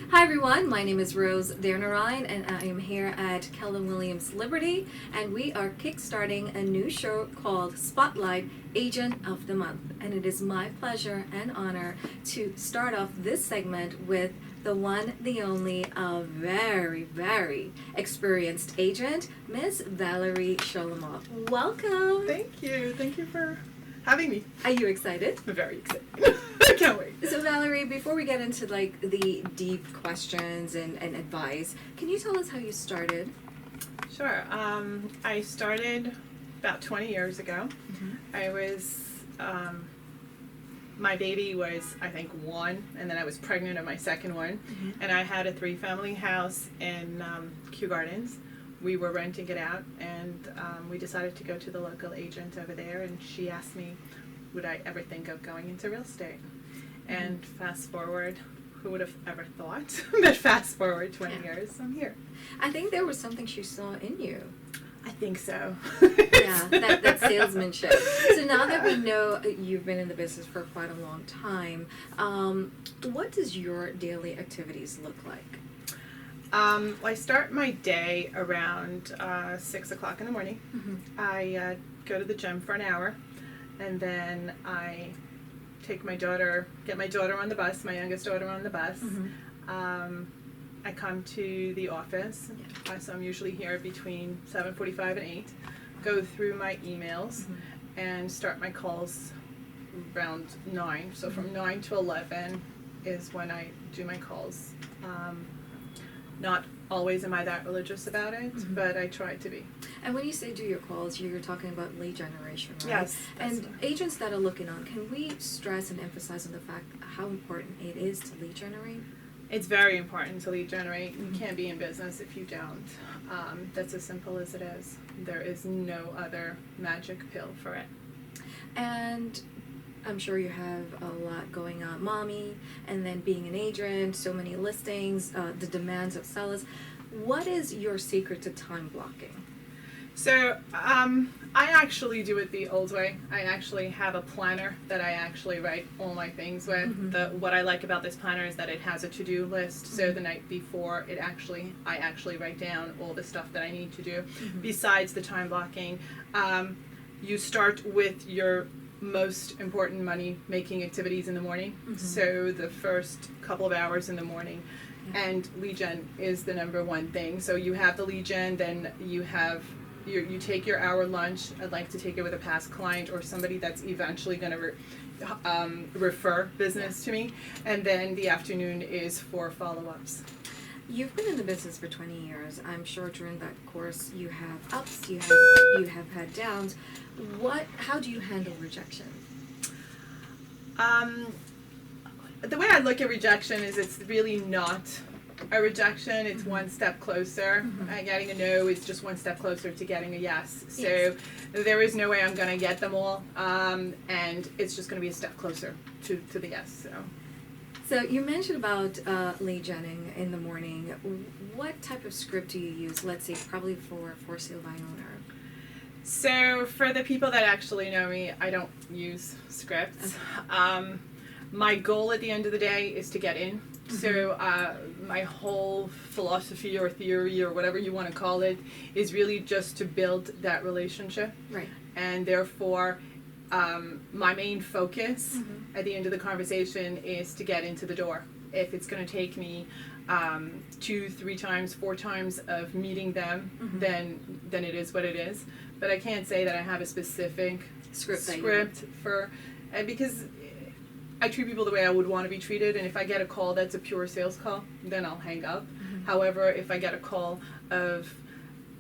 Hi everyone, my name is Rose Dernarine and I am here at Keller Williams Liberty, and we are kickstarting a new show called Spotlight Agent of the Month, and it is my pleasure and honor to start off this segment with the one, the only, a very, very experienced agent, Miss Valerie Shalomoff. Welcome! Thank you. Thank you for having me. Are you excited? I'm very excited. I can't wait. So Valerie, before we get into like the deep questions and advice, can you tell us how you started? Sure. I started about 20 years ago. I was, my baby was, I think, 1, and then I was pregnant of my second one. And I had a 3-family house in Kew Gardens. We were renting it out, and we decided to go to the local agent over there, and she asked me, would I ever think of going into real estate? And fast forward, who would have ever thought? But fast forward 20 years, I'm here. I think there was something she saw in you. I think so. Yeah, that salesmanship. So now that we know you've been in the business for quite a long time, what does your daily activities look like? Well, I start my day around 6 o'clock in the morning. I go to the gym for an hour, and then I take my daughter, get my daughter on the bus, my youngest daughter on the bus. I come to the office, so I'm usually here between 7:45 and 8, go through my emails, and start my calls around 9. So from 9 to 11 is when I do my calls. Not always am I that religious about it, but I try to be. And when you say do your calls, you're talking about lead generation, right? Yes. And agents that are looking on, can we stress and emphasize on the fact how important it is to lead generate? It's very important to lead generate. You can't be in business if you don't. That's as simple as it is. There is no other magic pill for it. And I'm sure you have a lot going on, mommy, and then being an agent, so many listings, the demands of sellers. What is your secret to time blocking? So I actually do it the old way. I actually have a planner that I actually write all my things with. What I like about this planner is that it has a to-do list. So the night before, I actually write down all the stuff that I need to do. Besides the time blocking, you start with your most important money making activities in the morning. So the first couple of hours in the morning, and lead gen is the number one thing. So you have the lead gen, then you have you take your hour lunch. I'd like to take it with a past client or somebody that's eventually going to refer business to me, and then the afternoon is for follow-ups. You've been in the business for 20 years. I'm sure during that course you have ups, you have had downs. How do you handle rejection? The way I look at rejection is it's really not a rejection. It's one step closer. Getting a no is just one step closer to getting a yes. So there is no way I'm going to get them all, and it's just going to be a step closer to the yes. So you mentioned about lead genning in the morning. What type of script do you use? Let's say probably for sale by owner. So for the people that actually know me, I don't use scripts. My goal at the end of the day is to get in. So my whole philosophy or theory or whatever you want to call it is really just to build that relationship. Right. And therefore, my main focus at the end of the conversation is to get into the door. If it's going to take me 2, 3 times, 4 times of meeting them, then it is what it is. But I can't say that I have a specific script for, because I treat people the way I would want to be treated, and if I get a call that's a pure sales call, then I'll hang up. However, if I get a call of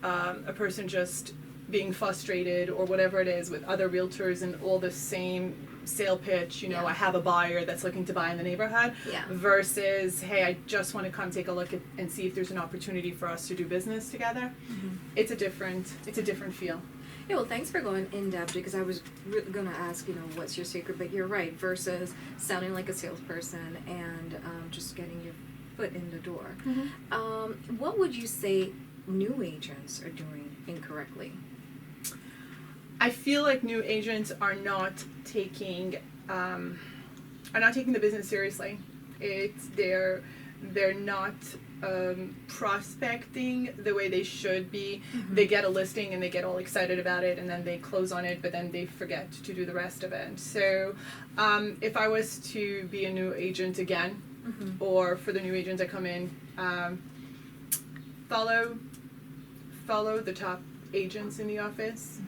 a person just being frustrated or whatever it is with other realtors and all the same sale pitch, I have a buyer that's looking to buy in the neighborhood, versus, hey, I just want to come take a look at and see if there's an opportunity for us to do business together. It's a different feel. Yeah, well, thanks for going in depth, because I was going to ask, what's your secret, but you're right, versus sounding like a salesperson and just getting your foot in the door. What would you say new agents are doing incorrectly? I feel like new agents are not taking the business seriously. They're they're not prospecting the way they should be. They get a listing and they get all excited about it, and then they close on it, but then they forget to do the rest of it. So if I was to be a new agent again, or for the new agents that come in, follow the top agents in the office.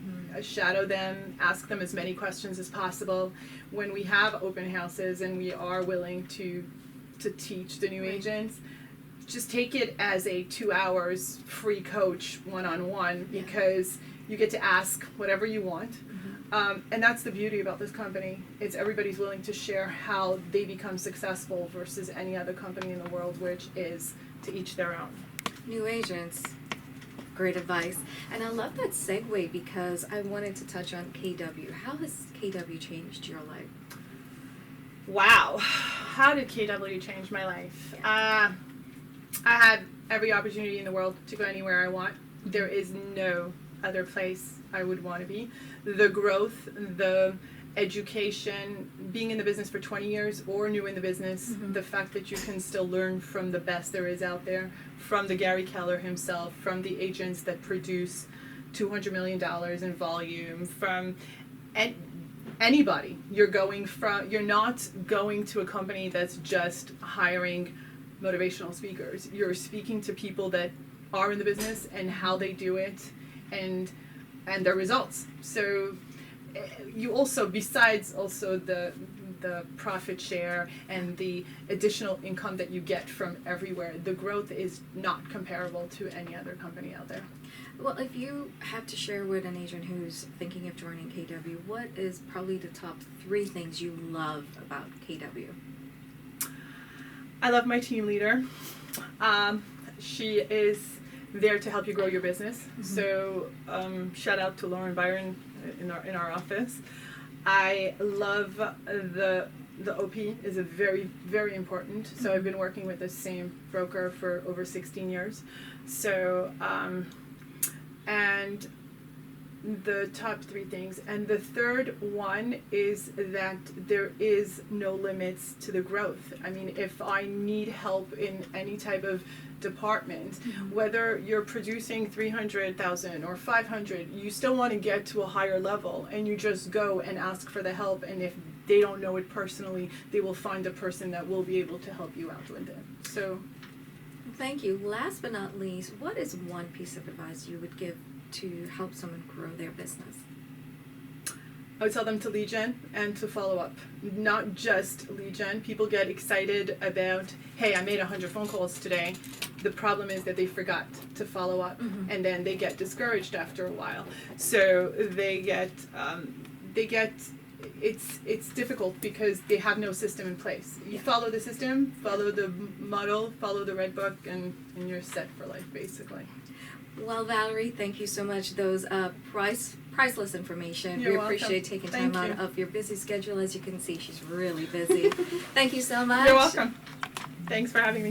Shadow them, ask them as many questions as possible. When we have open houses and we are willing to teach the new agents, just take it as a 2 hours free coach one-on-one, because you get to ask whatever you want. And that's the beauty about this company. It's everybody's willing to share how they become successful versus any other company in the world, which is to each their own. New agents, great advice. And I love that segue, because I wanted to touch on KW. How has KW changed your life? Wow. How did KW change my life? I had every opportunity in the world to go anywhere I want. There is no other place I would want to be. The growth, the education, being in the business for 20 years or new in the business, the fact that you can still learn from the best there is out there, from the Gary Keller himself, from the agents that produce $200 million in volume, from anybody. You're not going to a company that's just hiring motivational speakers. You're speaking to people that are in the business and how they do it and their results. So you also, besides also the profit share and the additional income that you get from everywhere, the growth is not comparable to any other company out there. Well, if you have to share with an agent who's thinking of joining KW, what is probably the top 3 things you love about KW? I love my team leader. She is there to help you grow your business. So shout out to Lauren Byron in our office. I love the OP is a very, very important. So I've been working with the same broker for over 16 years. So and the top 3 things. And the third one is that there is no limits to the growth. I mean, if I need help in any type of department, whether you're producing 300,000 or 500, you still want to get to a higher level, and you just go and ask for the help. And if they don't know it personally, they will find a person that will be able to help you out with it. So thank you. Last but not least, what is one piece of advice you would give to help someone grow their business? I would tell them to lead gen and to follow up. Not just lead gen. People get excited about, hey, I made 100 phone calls today. The problem is that they forgot to follow up, and then they get discouraged after a while. So it's difficult because they have no system in place. You follow the system, follow the model, follow the red book, and you're set for life, basically. Well, Valerie, thank you so much. Those priceless information. You're we welcome. appreciate taking Thank time you. out of your busy schedule. As you can see, she's really busy. Thank you so much. You're welcome. Thanks for having me.